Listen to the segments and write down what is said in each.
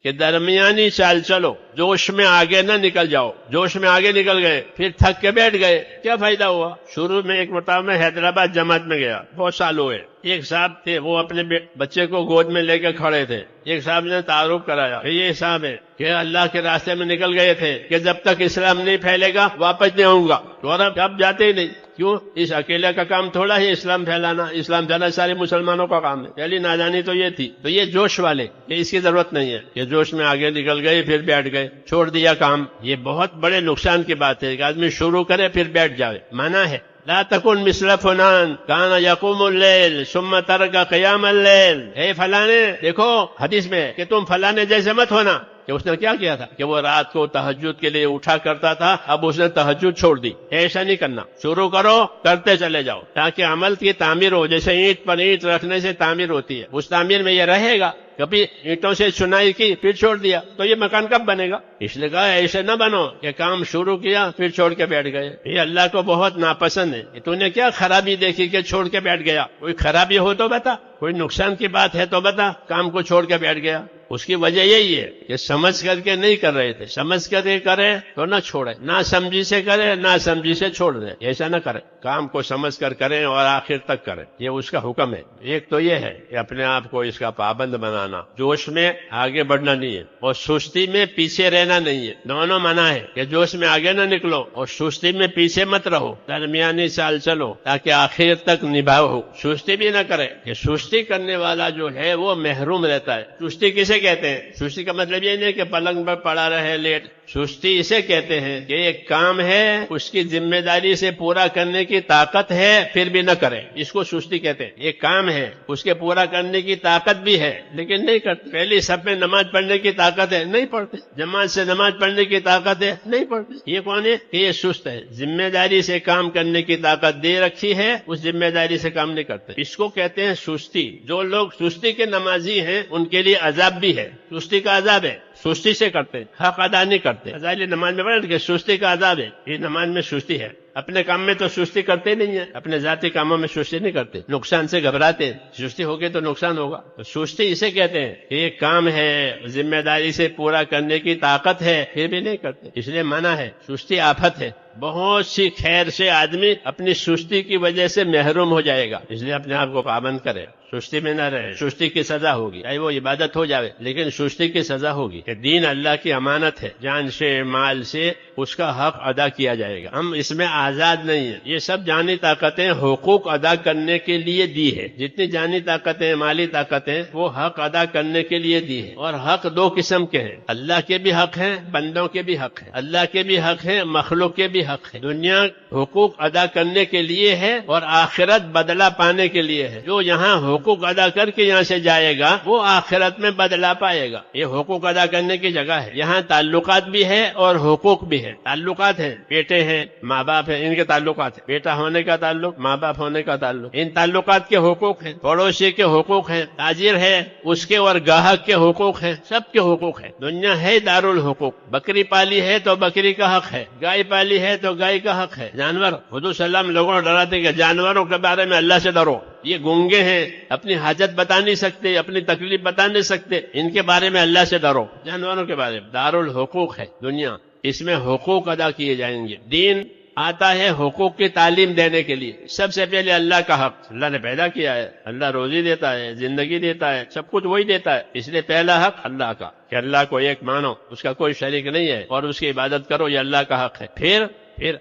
کہ درمیانی چال چلو، جوش میں آگے نہ نکل جاؤ. جوش میں آگے نکل گئے پھر تھک کے بیٹھ گئے، کیا فائدہ ہوا؟ شروع میں ایک مرتبہ میں حیدرآباد جماعت میں گیا، بہت سال ہوئے. ایک صاحب تھے، وہ اپنے بچے کو گود میں لے کے کھڑے تھے. ایک صاحب نے تعارف کرایا کہ یہ صاحب ہے کہ اللہ کے راستے میں نکل گئے تھے کہ جب تک اسلام نہیں پھیلے گا واپس نہیں آؤں گا. تو اب جاتے ہی نہیں. کیوں؟ اس اکیلے کا کام تھوڑا ہے اسلام پھیلانا. اسلام پھیلانا سارے مسلمانوں کا کام ہے. پہلی نادانی تو یہ تھی. تو یہ جوش والے، یہ اس کی ضرورت نہیں ہے کہ جوش میں آگے نکل گئے پھر بیٹھ گئے، چھوڑ دیا کام. یہ بہت بڑے نقصان کی بات ہے کہ آدمی شروع کرے پھر بیٹھ جائے. منع ہے. لا تکن مثل فلان کان یقوم اللیل ثم ترک قیام اللیل. اے فلانے، دیکھو حدیث میں کہ تم فلانے جیسے مت ہونا. کہ اس نے کیا کیا تھا کہ وہ رات کو تہجد کے لیے اٹھا کرتا تھا، اب اس نے تہجد چھوڑ دی. ایسا نہیں کرنا. شروع کرو، کرتے چلے جاؤ تاکہ عمل کی تعمیر ہو. جیسے اینٹ پر اینٹ رکھنے سے تعمیر ہوتی ہے، اس تعمیر میں یہ رہے گا. کبھی اینٹوں سے چنائی کی پھر چھوڑ دیا تو یہ مکان کب بنے گا؟ اس لیے کہا ایسے نہ بنو کہ کام شروع کیا پھر چھوڑ کے بیٹھ گئے. یہ اللہ کو بہت ناپسند ہے. تو نے کیا خرابی دیکھی کہ چھوڑ کے بیٹھ گیا؟ کوئی خرابی ہو تو بتا، کوئی نقصان کی بات ہے تو بتا. کام کو چھوڑ کے بیٹھ گیا. اس کی وجہ یہی ہے کہ سمجھ کر کے نہیں کر رہے تھے. سمجھ کر کے کرے تو نہ چھوڑے، نہ سمجھی سے کرے نہ سمجھی سے چھوڑ دے. ایسا نہ کرے. کام کو سمجھ کر کریں اور آخر تک کریں. یہ اس کا حکم ہے. ایک تو یہ ہے کہ اپنے آپ کو اس کا پابند بنانا. جوش میں آگے بڑھنا نہیں ہے اور سستی میں پیچھے رہنا نہیں ہے. دونوں منع ہے کہ جوش میں آگے نہ نکلو اور سستی میں پیچھے مت رہو. درمیانی چال چلو تاکہ آخر تک نبھاؤ ہو. سستی بھی نہ کرے کہ سستی کرنے والا جو ہے وہ محروم رہتا ہے. سستی کسے کہتے ہیں؟ سستی کا مطلب یہ نہیں کہ پلنگ پر پڑا رہے لیٹ. سستی اسے کہتے ہیں کہ ایک کام ہے، اس کی ذمہ داری سے پورا کرنے کی طاقت ہے پھر بھی نہ کرے. اس کو سستی کہتے ہیں. ایک کام ہے، اس کے پورا کرنے کی طاقت بھی ہے لیکن نہیں کرتے. پہلی سب میں نماز پڑھنے کی طاقت ہے، نہیں پڑھتے. جماعت سے نماز پڑھنے کی طاقت ہے، نہیں پڑھتے. یہ کون ہے؟ کہ یہ سست ہے. ذمہ داری سے کام کرنے کی طاقت دے رکھی ہے، اس ذمہ داری سے کام نہیں کرتے. اس کو کہتے ہیں سستی. جو لوگ سستی کے نمازی ہیں ان کے لیے عذاب بھی ہے. سستی کا عذاب ہے. سستی سے کرتے، حق ادا نہیں کرتے. ازالی نماز میں پڑھا کہ سستی کا عذاب ہے. یہ نماز میں سستی ہے. اپنے کام میں تو سستی کرتے نہیں ہیں، اپنے ذاتی کاموں میں سستی نہیں کرتے. نقصان سے گھبراتے ہیں. سستی ہوگی تو نقصان ہوگا. تو سستی اسے کہتے ہیں کہ یہ کام ہے، ذمہ داری سے پورا کرنے کی طاقت ہے پھر بھی نہیں کرتے. اس لیے منع ہے. سستی آفت ہے. بہت سی خیر سے آدمی اپنی سستی کی وجہ سے محروم ہو جائے گا. اس لیے اپنے آپ کو پابند کرے، سستی میں نہ رہے. سستی کی سزا ہوگی، چاہے وہ عبادت ہو جاوے لیکن سستی کی سزا ہوگی. کہ دین اللہ کی امانت ہے، جان سے مال سے اس کا حق ادا کیا جائے گا. ہم اس میں آزاد نہیں ہیں. یہ سب جانی طاقتیں حقوق ادا کرنے کے لیے دی ہے. جتنی جانی طاقتیں، مالی طاقتیں، وہ حق ادا کرنے کے لیے دی ہے. اور حق دو قسم کے ہیں. اللہ کے بھی حق ہیں، بندوں کے بھی حق ہیں. اللہ کے بھی حق ہیں، مخلوق کے بھی حق ہے. دنیا حقوق ادا کرنے کے لیے ہے اور آخرت بدلہ پانے کے لیے ہے. جو یہاں حقوق ادا کر کے یہاں سے جائے گا وہ آخرت میں بدلہ پائے گا. یہ حقوق ادا کرنے کی جگہ ہے. یہاں تعلقات بھی ہے اور حقوق بھی ہے. تعلقات ہیں، بیٹے ہیں، ماں باپ ہیں، ان کے تعلقات ہیں. بیٹا ہونے کا تعلق، ماں باپ ہونے کا تعلق. ان تعلقات کے حقوق ہیں. پڑوسی کے حقوق ہیں. تاجر ہے اس کے اور گاہک کے حقوق ہیں. سب کے حقوق ہیں. دنیا ہے دارالحقوق. بکری پالی ہے تو بکری کا حق ہے، گائے پالی ہے تو گائے کا حق ہے. جانور، حضور صلی اللہ علیہ وسلم لوگوں کو ڈراتے کہ جانوروں کے بارے میں اللہ سے ڈرو. یہ گونگے ہیں، اپنی حاجت بتا نہیں سکتے، اپنی تکلیف بتا نہیں سکتے. ان کے بارے میں اللہ سے ڈرو. جانوروں کے بارے میں دارالحقوق ہے دنیا. اس میں حقوق ادا کیے جائیں گے. دین آتا ہے حقوق کی تعلیم دینے کے لیے. سب سے پہلے اللہ کا حق. اللہ نے پیدا کیا ہے، اللہ روزی دیتا ہے، زندگی دیتا ہے، سب کچھ وہی دیتا ہے. اس لیے پہلا حق اللہ کا کہ اللہ کو ایک مانو، اس کا کوئی شریک نہیں ہے اور اس کی عبادت کرو. یہ اللہ کا حق ہے. پھر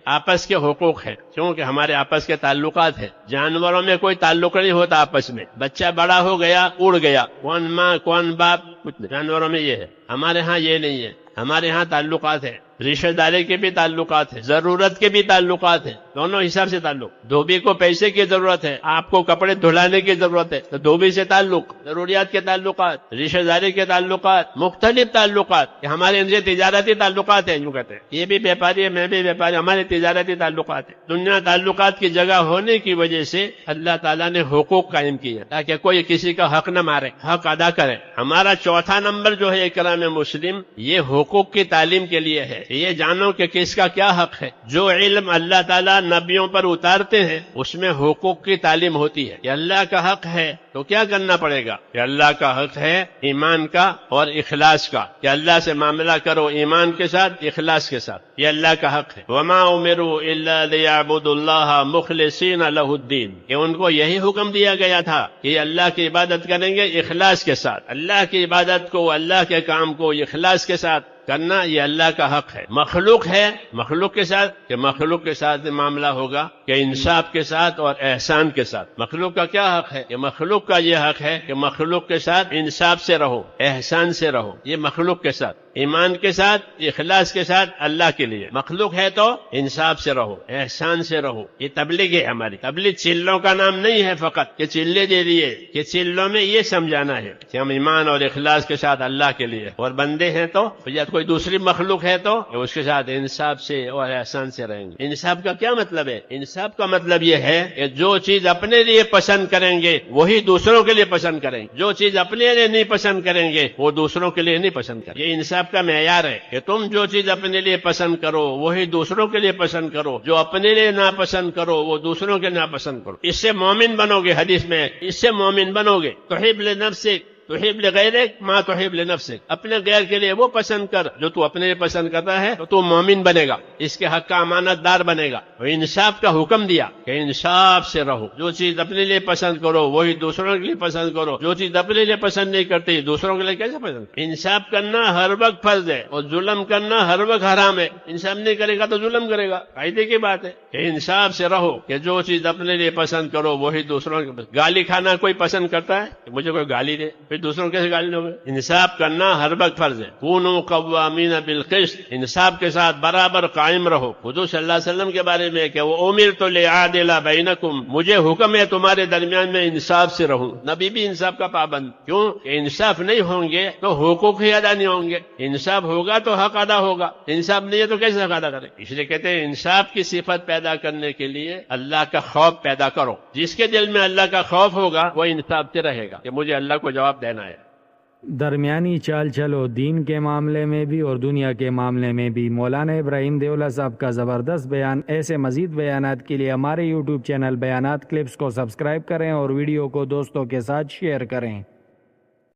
آپس کے حقوق ہیں، کیونکہ ہمارے آپس کے تعلقات ہیں. جانوروں میں کوئی تعلق نہیں ہوتا آپس میں. بچہ بڑا ہو گیا، اڑ گیا، کون ماں کون باپ، کچھ نہیں. جانوروں میں یہ ہے. ہمارے ہاں یہ نہیں ہے. ہمارے ہاں تعلقات ہیں. رشتہ داری کے بھی تعلقات ہیں، ضرورت کے بھی تعلقات ہیں. دونوں حساب سے تعلق. دھوبی کو پیسے کی ضرورت ہے، آپ کو کپڑے دھلانے کی ضرورت ہے، تو دھوبی سے تعلق. ضروریات کے تعلقات، رشتہ داری کے تعلقات، مختلف تعلقات. ہمارے ان سے تجارتی تعلقات ہیں. یوں کہتے ہیں یہ بھی بیپاری ہے، میں بھی بیپاری، ہمارے تجارتی تعلقات ہیں. دنیا تعلقات کی جگہ ہونے کی وجہ سے اللہ تعالیٰ نے حقوق قائم کیے تاکہ کوئی کسی کا حق نہ مارے، حق ادا کرے. ہمارا چوتھا نمبر جو ہے اکرام مسلم، یہ حقوق کی تعلیم کے لیے ہے. یہ جانو کہ کس کا کیا حق ہے. جو علم اللہ تعالیٰ نبیوں پر اتارتے ہیں اس میں حقوق کی تعلیم ہوتی ہے کہ اللہ کا حق ہے تو کیا کرنا پڑے گا، کہ اللہ کا حق ہے ایمان کا اور اخلاص کا، کہ اللہ سے معاملہ کرو ایمان کے ساتھ، اخلاص کے ساتھ، یہ اللہ کا حق ہے۔ وما امروا الا ليعبدوا الله مخلصين له الدين، کہ ان کو یہی حکم دیا گیا تھا کہ اللہ کی عبادت کریں گے اخلاص کے ساتھ، اللہ کی عبادت کو، اللہ کے کام کو اخلاص کے ساتھ کرنا یہ اللہ کا حق ہے۔ مخلوق ہے، مخلوق کے ساتھ، کہ مخلوق کے ساتھ معاملہ ہوگا کہ انصاف کے ساتھ اور احسان کے ساتھ۔ مخلوق کا کیا حق ہے، کہ مخلوق کا یہ حق ہے کہ مخلوق کے ساتھ انصاف سے رہو، احسان سے رہو، یہ مخلوق کے ساتھ، ایمان کے ساتھ، اخلاص کے ساتھ اللہ کے لیے۔ مخلوق ہے تو انصاف سے رہو، احسان سے رہو، یہ تبلیغ ہے ہماری۔ تبلیغ چلوں کا نام نہیں ہے فقط کہ چلے دے دیے، کہ چلوں میں یہ سمجھانا ہے کہ ہم ایمان اور اخلاص کے ساتھ اللہ کے لیے، اور بندے ہیں تو یا کوئی دوسری مخلوق ہے تو اس کے ساتھ انصاف سے اور احسان سے رہیں گے۔ انصاف کا کیا مطلب ہے؟ انصاف کا مطلب یہ ہے کہ جو چیز اپنے لیے پسند کریں گے وہی دوسروں کے لیے پسند کریں گے، جو چیز اپنے لیے نہیں پسند کریں گے وہ دوسروں کے لیے نہیں پسند کریں۔ یہ انصاف کا معیار ہے کہ تم جو چیز اپنے لیے پسند کرو وہی دوسروں کے لیے پسند کرو، جو اپنے لیے ناپسند کرو وہ دوسروں کے ناپسند کرو۔ اس سے مومن بنو گے، حدیث میں اس سے مومن بنو گے۔ تحب لنفسک تحب لغیرک ما تحب لنفسک، اپنے غیر کے لیے وہ پسند کر جو تو اپنے لیے پسند کرتا ہے، تو مومن بنے گا، اس کے حق کا امانت دار بنے گا۔ اور انصاف کا حکم دیا کہ انصاف سے رہو، جو چیز اپنے لیے پسند کرو وہی دوسروں کے لیے پسند کرو، جو چیز اپنے لیے پسند نہیں کرتی دوسروں کے لیے کیسے پسند؟ انصاف کرنا ہر وقت فرض ہے اور ظلم کرنا ہر وقت حرام ہے۔ انصاف نہیں کرے گا تو ظلم کرے گا، قاعدے کی بات ہے کہ انصاف سے رہو، کہ جو چیز اپنے لیے پسند کرو وہی دوسروں کے پسند۔ گالی کھانا کوئی پسند کرتا ہے کہ مجھے کوئی گالی دے، پھر دوسروں کیسے گالی دو گے؟ انصاف کرنا ہر وقت فرض ہے۔ کونوا قوامین بالقسط، انصاف کے ساتھ برابر قائم رہو۔ حضور صلی اللہ علیہ وسلم کے بارے میں کہ وہ امرت لأعدل بینکم، مجھے حکم ہے تمہارے درمیان میں انصاف سے رہوں۔ نبی بھی انصاف کا پابند، کیوں کہ انصاف نہیں ہوں گے تو حقوق ہی ادا نہیں ہوں گے، انصاف ہوگا تو حق ادا ہوگا، انصاف نہیں ہے تو کیسے حق ادا کرے؟ اس لیے کہتے ہیں انصاف کی صفت پیدا کرنے کے لیے اللہ کا خوف پیدا کرو۔ جس کے دل میں اللہ کا خوف ہوگا وہ انصاف سے رہے گا کہ مجھے اللہ کو جواب دینا ہے۔ درمیانی چال چلو دین کے معاملے میں بھی اور دنیا کے معاملے میں بھی۔ مولانا ابراہیم دیولہ صاحب کا زبردست بیان۔ ایسے مزید بیانات کے لیے ہمارے یوٹیوب چینل بیانات کلپس کو سبسکرائب کریں اور ویڈیو کو دوستوں کے ساتھ شیئر کریں۔